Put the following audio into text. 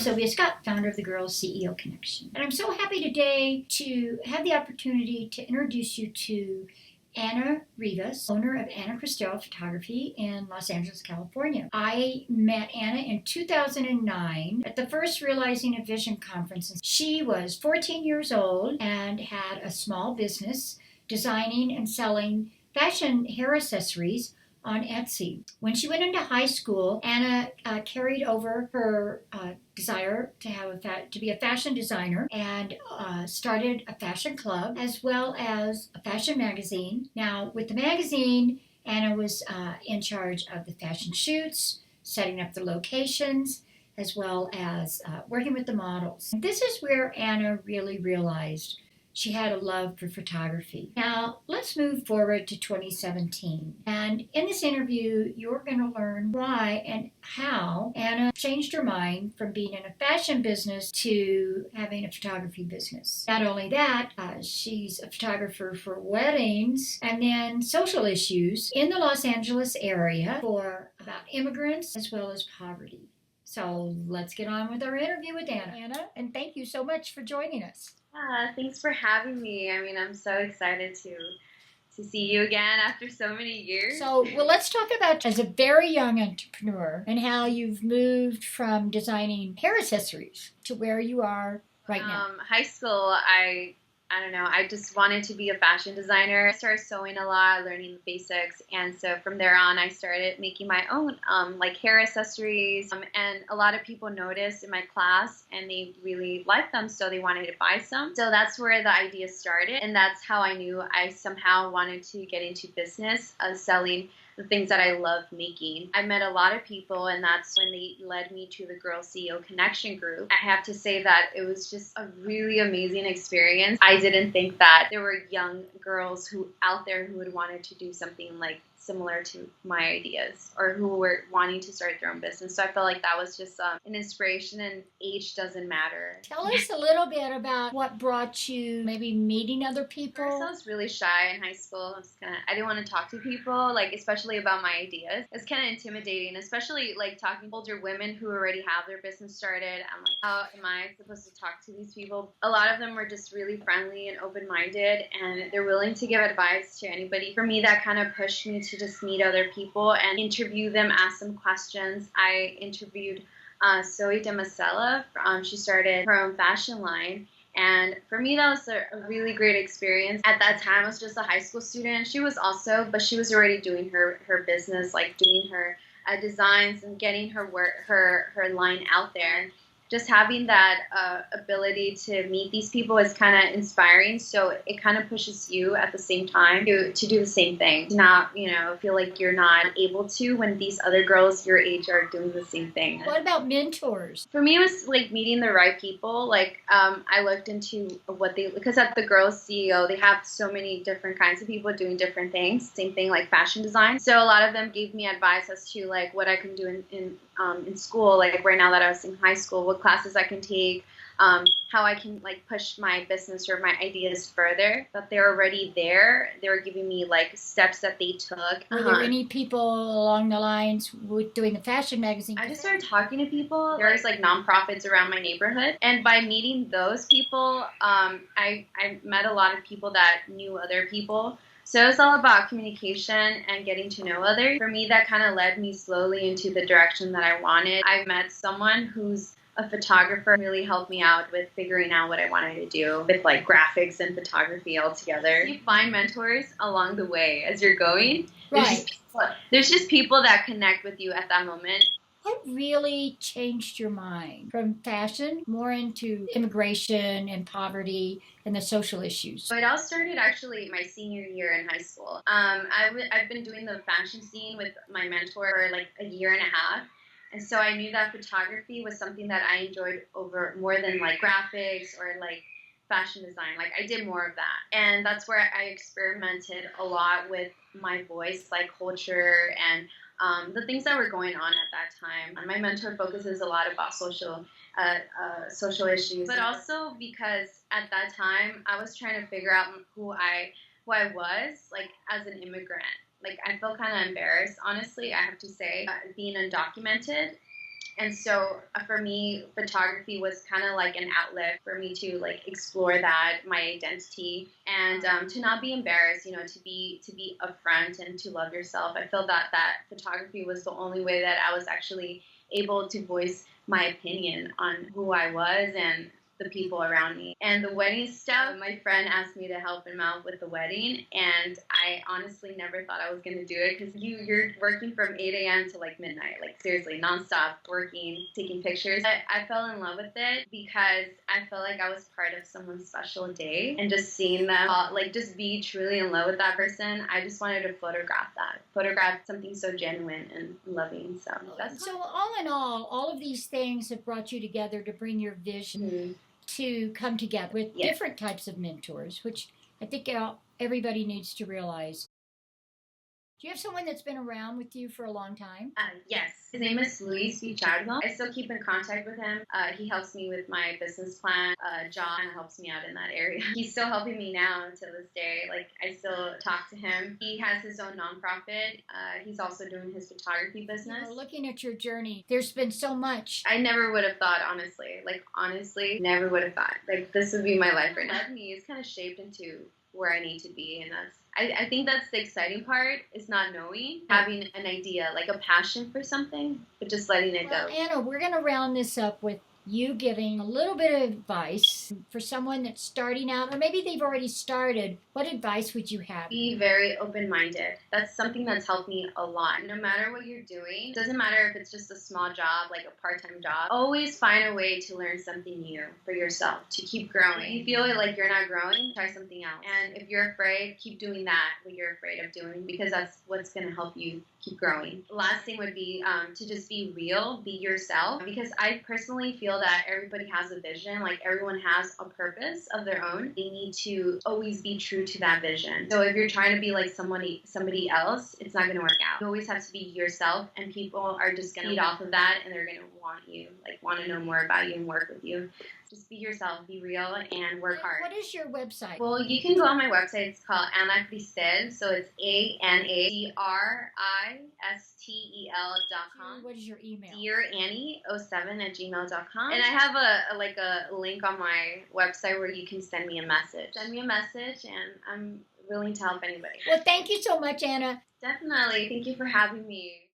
Sylvia Scott, founder of the Girls CEO Connection. And I'm so happy today to have the opportunity to introduce you to Ana Rivas, owner of Ana Cristel Photography in Los Angeles, California. I met Ana in 2009 at the first Realizing a Vision conference. She was 14 years old and had a small business designing and selling fashion hair accessories on Etsy. When she went into high school, Ana carried over her desire to be a fashion designer and started a fashion club as well as a fashion magazine. Now, with the magazine, Ana was in charge of the fashion shoots, setting up the locations, as well as working with the models. And this is where Ana really realized she had a love for photography. Now, let's move forward to 2017. And in this interview, you're going to learn why and how Ana changed her mind from being in a fashion business to having a photography business. Not only that, she's a photographer for weddings and then social issues in the Los Angeles area for about immigrants as well as poverty. So let's get on with our interview with Ana. Ana, and thank you so much for joining us. Thanks for having me. I mean, I'm so excited to see you again after so many years. So, well, let's talk about as a very young entrepreneur and how you've moved from designing hair accessories to where you are right now. High school, I don't know, I just wanted to be a fashion designer. I started sewing a lot, learning the basics, and so from there on, I started making my own like hair accessories, and a lot of people noticed in my class, and they really liked them, so they wanted to buy some. So that's where the idea started, and that's how I knew I somehow wanted to get into business of selling the things that I love making. I met a lot of people, and that's when they led me to the Girls CEO Connection group. I have to say that it was just a really amazing experience. I didn't think that there were young girls out there who would wanted to do something like similar to my ideas or who were wanting to start their own business. So I felt like that was just an inspiration, and age doesn't matter. Tell us a little bit about what brought you maybe meeting other people. First, I was really shy in high school. I didn't want to talk to people, like especially about my ideas. It's kind of intimidating, especially like talking to older women who already have their business started. I'm like, how am I supposed to talk to these people? A lot of them were just really friendly and open-minded, and they're willing to give advice to anybody. For me, that kind of pushed me to just meet other people and interview them, ask them questions. I interviewed Zoe DeMasella. She started her own fashion line. And for me, that was a really great experience. At that time, I was just a high school student. She was also, but she was already doing her business, like doing her designs and getting her line out there. Just having that ability to meet these people is kind of inspiring. So it kind of pushes you at the same time to do the same thing. To not, feel like you're not able to when these other girls your age are doing the same thing. What about mentors? For me, it was like meeting the right people. Like I looked into because at the Girls CEO, they have so many different kinds of people doing different things. Same thing like fashion design. So a lot of them gave me advice as to like what I can do in school. Like right now that I was in high school, what classes I can take, how I can like push my business or my ideas further. But they're already there. They were giving me like steps that they took. Were there any people along the lines with doing the fashion magazine? I just started talking to people. There was like nonprofits around my neighborhood, and by meeting those people, I met a lot of people that knew other people. So it was all about communication and getting to know others. For me, that kind of led me slowly into the direction that I wanted. I met someone who's a photographer, really helped me out with figuring out what I wanted to do with like graphics and photography all together. You find mentors along the way as you're going. Right. There's just people that connect with you at that moment. What really changed your mind from fashion more into immigration and poverty and the social issues? So it all started actually my senior year in high school. I've been doing the fashion scene with my mentor for like a year and a half. And so I knew that photography was something that I enjoyed over more than like graphics or like fashion design. Like I did more of that. And that's where I experimented a lot with my voice, like culture and the things that were going on at that time. And my mentor focuses a lot about social issues, but also because at that time I was trying to figure out who I was, like as an immigrant. Like I felt kind of embarrassed, honestly, I have to say, being undocumented. And so for me, photography was kind of like an outlet for me to like explore that, my identity, and to not be embarrassed, to be upfront and to love yourself. I feel that photography was the only way that I was actually able to voice my opinion on who I was and the people around me. And the wedding stuff, my friend asked me to help him out with the wedding, and I honestly never thought I was going to do it because you're working from 8 a.m. to like midnight, like seriously, nonstop working, taking pictures. I fell in love with it because I felt like I was part of someone's special day, and just seeing them like just be truly in love with that person, I just wanted to photograph something so genuine and loving. So all in all of these things have brought you together to bring your vision to come together with different types of mentors, which I think everybody needs to realize. Do you have someone that's been around with you for a long time? Yes. His name is Luis Vichardo. I still keep in contact with him. He helps me with my business plan. John helps me out in that area. He's still helping me now until this day. Like, I still talk to him. He has his own nonprofit. He's also doing his photography business. Looking at your journey, there's been so much. I never would have thought, honestly, never would have thought. Like, this would be my life right now. Me is kind of shaped into where I need to be, and I think that's the exciting part, is not knowing, having an idea, like a passion for something, but just letting it go. Ana, we're going to round this up with you giving a little bit of advice for someone that's starting out, or maybe they've already started. What advice would you have? Be very open-minded. That's something that's helped me a lot. No matter what you're doing, it doesn't matter if it's just a small job, like a part-time job, always find a way to learn something new for yourself, to keep growing. If you feel like you're not growing, try something else. And if you're afraid, keep doing that, what you're afraid of doing, because that's what's going to help you keep growing. Last thing would be to just be real, be yourself, because I personally feel that everybody has a vision, like everyone has a purpose of their own. They need to always be true to that vision. So if you're trying to be like somebody else, it's not going to work out. You always have to be yourself, and people are just going to feed off of that, and they're going to want to know more about you and work with you. Just be yourself, be real, and work hard. What is your website? Well, you can go on my website. It's called Ana Cristel, so it's ANACRISTEL.com. What is your email? DearAnnie07@gmail.com. And I have a link on my website where you can send me a message. Send me a message, and I'm willing to help anybody. Well, thank you so much, Ana. Definitely. Thank you for having me.